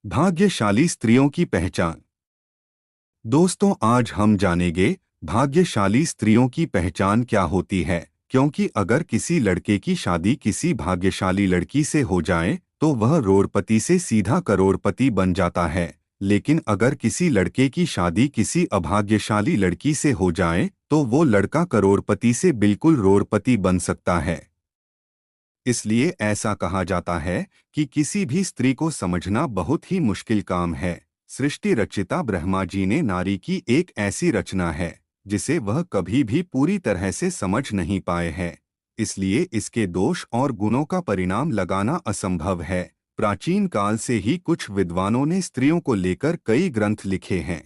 भाग्यशाली स्त्रियों की पहचान। दोस्तों, आज हम जानेंगे भाग्यशाली स्त्रियों की पहचान क्या होती है। क्योंकि अगर किसी लड़के की शादी किसी भाग्यशाली लड़की से हो जाए तो वह रोड़पति से सीधा करोड़पति बन जाता है। लेकिन अगर किसी लड़के की शादी किसी अभाग्यशाली लड़की से हो जाए तो वो लड़का करोड़पति से बिल्कुल रोड़पति बन सकता है। इसलिए ऐसा कहा जाता है कि किसी भी स्त्री को समझना बहुत ही मुश्किल काम है। सृष्टि रचिता ब्रह्मा जी ने नारी की एक ऐसी रचना है जिसे वह कभी भी पूरी तरह से समझ नहीं पाए हैं। इसलिए इसके दोष और गुणों का परिणाम लगाना असंभव है। प्राचीन काल से ही कुछ विद्वानों ने स्त्रियों को लेकर कई ग्रंथ लिखे हैं।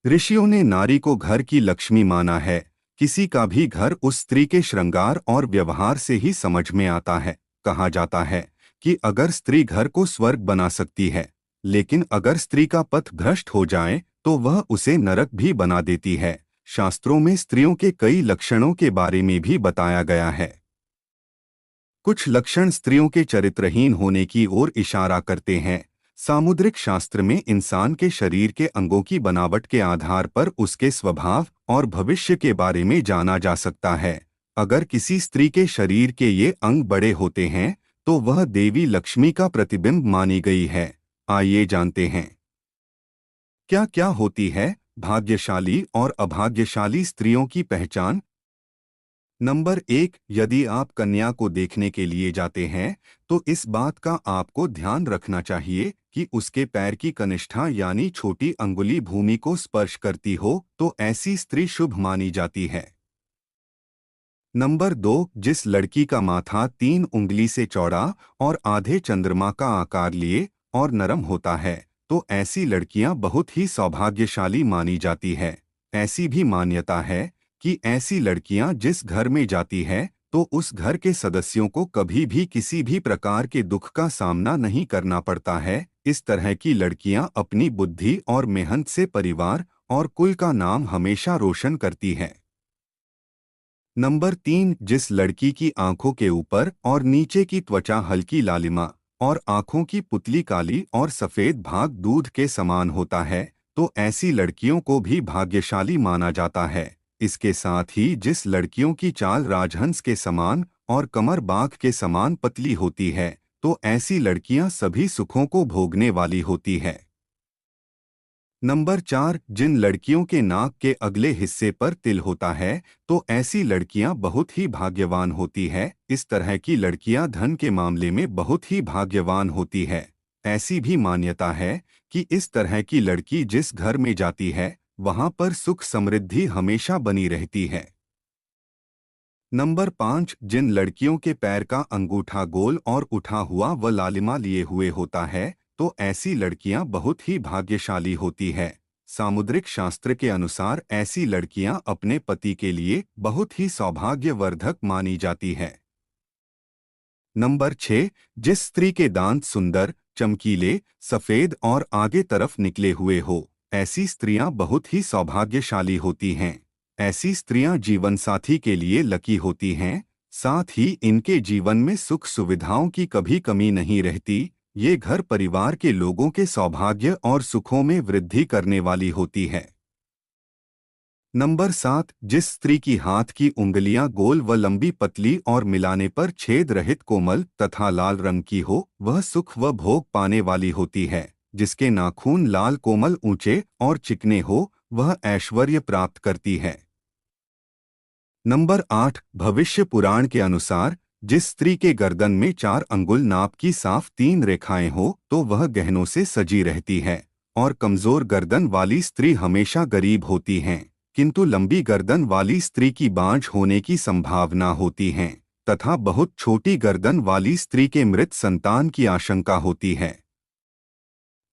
ऋषियों ने नारी को घर की लक्ष्मी माना है। किसी का भी घर उस स्त्री के श्रृंगार और व्यवहार से ही समझ में आता है। कहा जाता है कि अगर स्त्री घर को स्वर्ग बना सकती है, लेकिन अगर स्त्री का पथ भ्रष्ट हो जाए तो वह उसे नरक भी बना देती है। शास्त्रों में स्त्रियों के कई लक्षणों के बारे में भी बताया गया है। कुछ लक्षण स्त्रियों के चरित्रहीन होने की ओर इशारा करते हैं। सामुद्रिक शास्त्र में इंसान के शरीर के अंगों की बनावट के आधार पर उसके स्वभाव और भविष्य के बारे में जाना जा सकता है। अगर किसी स्त्री के शरीर के ये अंग बड़े होते हैं तो वह देवी लक्ष्मी का प्रतिबिंब मानी गई है। आइए जानते हैं क्या क्या होती है भाग्यशाली और अभाग्यशाली स्त्रियों की पहचान। नंबर 1, यदि आप कन्या को देखने के लिए जाते हैं तो इस बात का आपको ध्यान रखना चाहिए कि उसके पैर की कनिष्ठा यानी छोटी अंगुली भूमि को स्पर्श करती हो तो ऐसी स्त्री शुभ मानी जाती है। नंबर 2, जिस लड़की का माथा 3 उंगली से चौड़ा और आधे चंद्रमा का आकार लिए और नरम होता है तो ऐसी लड़कियां बहुत ही सौभाग्यशाली मानी जाती है। ऐसी भी मान्यता है कि ऐसी लड़कियां जिस घर में जाती है तो उस घर के सदस्यों को कभी भी किसी भी प्रकार के दुख का सामना नहीं करना पड़ता है। इस तरह की लड़कियां अपनी बुद्धि और मेहनत से परिवार और कुल का नाम हमेशा रोशन करती हैं। नंबर 3, जिस लड़की की आंखों के ऊपर और नीचे की त्वचा हल्की लालिमा और आंखों की पुतली काली और सफेद भाग दूध के समान होता है तो ऐसी लड़कियों को भी भाग्यशाली माना जाता है। इसके साथ ही जिस लड़कियों की चाल राजहंस के समान और कमर बाघ के समान पतली होती है तो ऐसी लड़कियां सभी सुखों को भोगने वाली होती है। नंबर 4, जिन लड़कियों के नाक के अगले हिस्से पर तिल होता है तो ऐसी लड़कियां बहुत ही भाग्यवान होती है। इस तरह की लड़कियां धन के मामले में बहुत ही भाग्यवान होती है। ऐसी भी मान्यता है कि इस तरह की लड़की जिस घर में जाती है वहां पर सुख समृद्धि हमेशा बनी रहती है। नंबर 5, जिन लड़कियों के पैर का अंगूठा गोल और उठा हुआ व लालिमा लिए हुए होता है तो ऐसी लड़कियां बहुत ही भाग्यशाली होती है। सामुद्रिक शास्त्र के अनुसार ऐसी लड़कियां अपने पति के लिए बहुत ही सौभाग्यवर्धक मानी जाती है। नंबर 6, जिस स्त्री के दांत सुंदर, चमकीले, सफेद और आगे तरफ निकले हुए हो, ऐसी स्त्रियां बहुत ही सौभाग्यशाली होती हैं। ऐसी स्त्रियां जीवन साथी के लिए लकी होती हैं। साथ ही इनके जीवन में सुख सुविधाओं की कभी कमी नहीं रहती। ये घर परिवार के लोगों के सौभाग्य और सुखों में वृद्धि करने वाली होती है। नंबर 7, जिस स्त्री की हाथ की उंगलियां गोल व लंबी पतली और मिलाने पर छेद रहित कोमल तथा लाल रंग की हो वह सुख व भोग पाने वाली होती है। जिसके नाखून लाल कोमल ऊंचे और चिकने हो वह ऐश्वर्य प्राप्त करती है। नंबर 8, भविष्य पुराण के अनुसार जिस स्त्री के गर्दन में 4 अंगुल नाप की साफ 3 रेखाएं हो तो वह गहनों से सजी रहती है। और कमजोर गर्दन वाली स्त्री हमेशा गरीब होती हैं, किंतु लंबी गर्दन वाली स्त्री की बांझ होने की संभावना होती है तथा बहुत छोटी गर्दन वाली स्त्री के मृत संतान की आशंका होती है।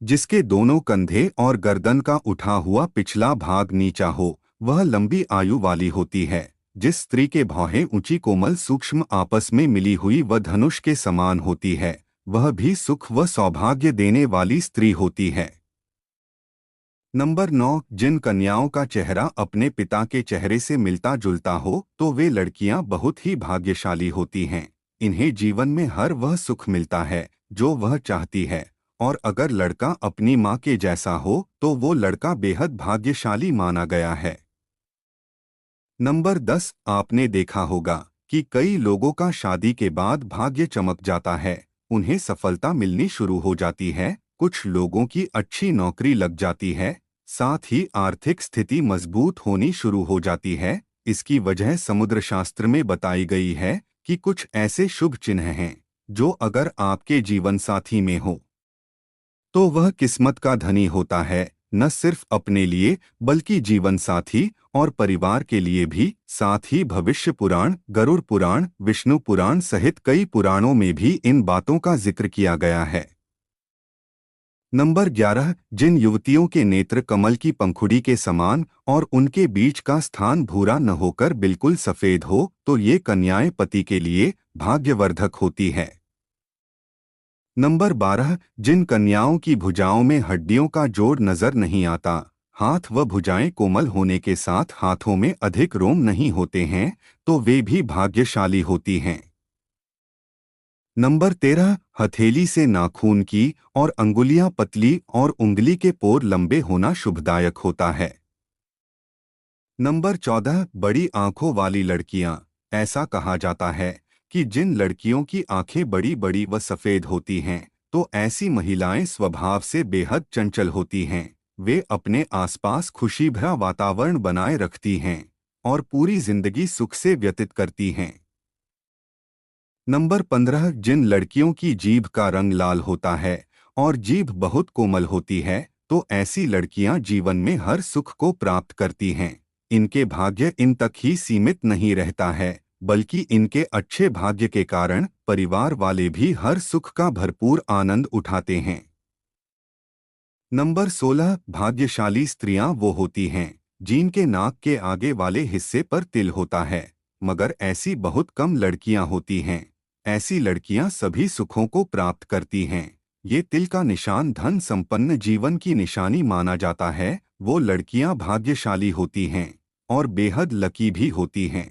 जिसके दोनों कंधे और गर्दन का उठा हुआ पिछला भाग नीचा हो वह लंबी आयु वाली होती है। जिस स्त्री के भौहें ऊंची कोमल सूक्ष्म आपस में मिली हुई व धनुष के समान होती है वह भी सुख व सौभाग्य देने वाली स्त्री होती है। नंबर 9, जिन कन्याओं का चेहरा अपने पिता के चेहरे से मिलता जुलता हो तो वे लड़कियां बहुत ही भाग्यशाली होती हैं। इन्हें जीवन में हर वह सुख मिलता है जो वह चाहती है और अगर लड़का अपनी माँ के जैसा हो तो वो लड़का बेहद भाग्यशाली माना गया है। नंबर 10, आपने देखा होगा कि कई लोगों का शादी के बाद भाग्य चमक जाता है, उन्हें सफलता मिलनी शुरू हो जाती है, कुछ लोगों की अच्छी नौकरी लग जाती है, साथ ही आर्थिक स्थिति मजबूत होनी शुरू हो जाती है। इसकी वजह समुद्र शास्त्र में बताई गई है कि कुछ ऐसे शुभ चिन्ह हैं जो अगर आपके जीवन साथी में हो तो वह किस्मत का धनी होता है, न सिर्फ अपने लिए बल्कि जीवन साथी और परिवार के लिए भी। साथ ही भविष्य पुराण, गरुड़ पुराण, विष्णु पुराण सहित कई पुराणों में भी इन बातों का जिक्र किया गया है। नंबर 11, जिन युवतियों के नेत्र कमल की पंखुड़ी के समान और उनके बीच का स्थान भूरा न होकर बिल्कुल सफेद हो तो ये कन्याएं पति के लिए भाग्यवर्धक होती है। नंबर 12, जिन कन्याओं की भुजाओं में हड्डियों का जोड़ नजर नहीं आता, हाथ व भुजाएं कोमल होने के साथ हाथों में अधिक रोम नहीं होते हैं, तो वे भी भाग्यशाली होती हैं। नंबर 13, हथेली से नाखून की और अंगुलियां पतली और उंगली के पोर लंबे होना शुभदायक होता है। नंबर 14, बड़ी आंखों वाली लड़कियां। ऐसा कहा जाता है कि जिन लड़कियों की आंखें बड़ी बड़ी व सफेद होती हैं तो ऐसी महिलाएं स्वभाव से बेहद चंचल होती हैं। वे अपने आसपास खुशी भरा वातावरण बनाए रखती हैं और पूरी जिंदगी सुख से व्यतीत करती हैं। नंबर 15, जिन लड़कियों की जीभ का रंग लाल होता है और जीभ बहुत कोमल होती है तो ऐसी लड़कियां जीवन में हर सुख को प्राप्त करती हैं। इनके भाग्य इन तक ही सीमित नहीं रहता है, बल्कि इनके अच्छे भाग्य के कारण परिवार वाले भी हर सुख का भरपूर आनंद उठाते हैं। नंबर 16, भाग्यशाली स्त्रियां वो होती हैं जिनके नाक के आगे वाले हिस्से पर तिल होता है, मगर ऐसी बहुत कम लड़कियां होती हैं। ऐसी लड़कियां सभी सुखों को प्राप्त करती हैं। ये तिल का निशान धन संपन्न जीवन की निशानी माना जाता है। वो लड़कियां भाग्यशाली होती हैं और बेहद लकी भी होती हैं।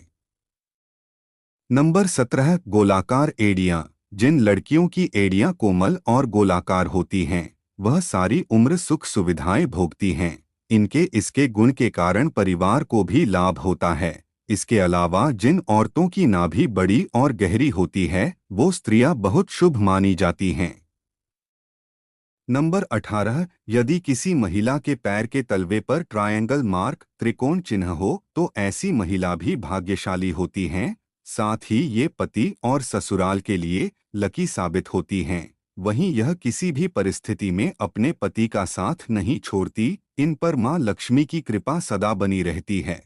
नंबर 17, गोलाकार एड़ियां। जिन लड़कियों की एड़ियां कोमल और गोलाकार होती हैं वह सारी उम्र सुख सुविधाएं भोगती हैं। इनके इसके गुण के कारण परिवार को भी लाभ होता है। इसके अलावा जिन औरतों की नाभि बड़ी और गहरी होती है वो स्त्रियां बहुत शुभ मानी जाती हैं। नंबर 18, यदि किसी महिला के पैर के तलवे पर ट्रायंगल मार्क त्रिकोण चिन्ह हो तो ऐसी महिला भी भाग्यशाली होती हैं। साथ ही ये पति और ससुराल के लिए लकी साबित होती हैं। वहीं यह किसी भी परिस्थिति में अपने पति का साथ नहीं छोड़ती। इन पर मां लक्ष्मी की कृपा सदा बनी रहती है।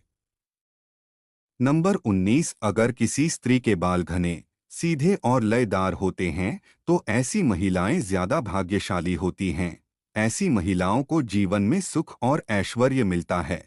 नंबर 19, अगर किसी स्त्री के बाल घने, सीधे और लयदार होते हैं तो ऐसी महिलाएं ज्यादा भाग्यशाली होती हैं। ऐसी महिलाओं को जीवन में सुख और ऐश्वर्य मिलता है।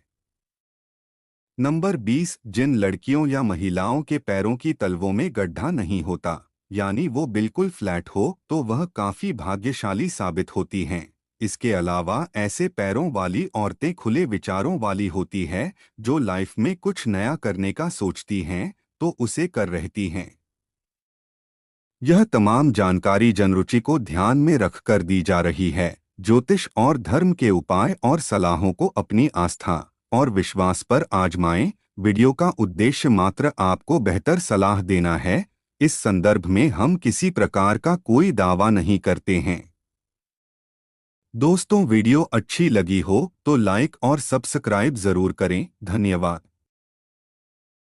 नंबर 20, जिन लड़कियों या महिलाओं के पैरों की तलवों में गड्ढा नहीं होता, यानी वो बिल्कुल फ्लैट हो, तो वह काफी भाग्यशाली साबित होती हैं। इसके अलावा ऐसे पैरों वाली औरतें खुले विचारों वाली होती है, जो लाइफ में कुछ नया करने का सोचती हैं तो उसे कर रहती हैं। यह तमाम जानकारी जनरुचि को ध्यान में रखकर दी जा रही है। ज्योतिष और धर्म के उपाय और सलाहों को अपनी आस्था और विश्वास पर आजमाएं। वीडियो का उद्देश्य मात्र आपको बेहतर सलाह देना है। इस संदर्भ में हम किसी प्रकार का कोई दावा नहीं करते हैं। दोस्तों, वीडियो अच्छी लगी हो तो लाइक और सब्सक्राइब जरूर करें। धन्यवाद।